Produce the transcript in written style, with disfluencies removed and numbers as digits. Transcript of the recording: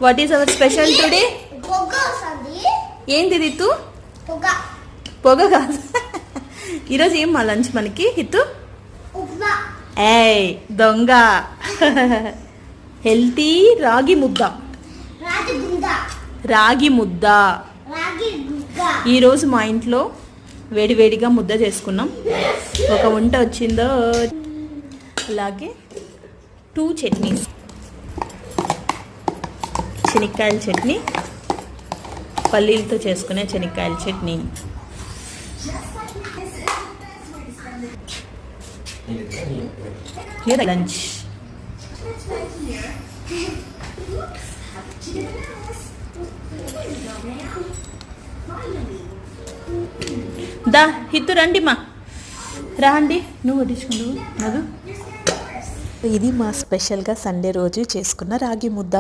What is our special today? ఏంది రితు? పొగ కాదు. ఈరోజు ఏం మా లంచ్ మనకి హితు? ఏయ్ దొంగ. హెల్తీ రాగి ముద్ద. రాగి ముద్ద ఈరోజు మా ఇంట్లో వేడివేడిగా ముద్ద చేసుకున్నాం. ఒక వంట వచ్చిందో. అలాగే 2 చట్నీస్, శనక్కాయల చట్నీ, పల్లీలతో చేసుకునే శనక్కాయల చట్నీ. లంచ్. దా హిత్తు రండి మా రాండి. నువ్వు వడ్డించుకుంటావు మధు. ఇది మా స్పెషల్గా సండే రోజు చేసుకున్న రాగి ముద్ద.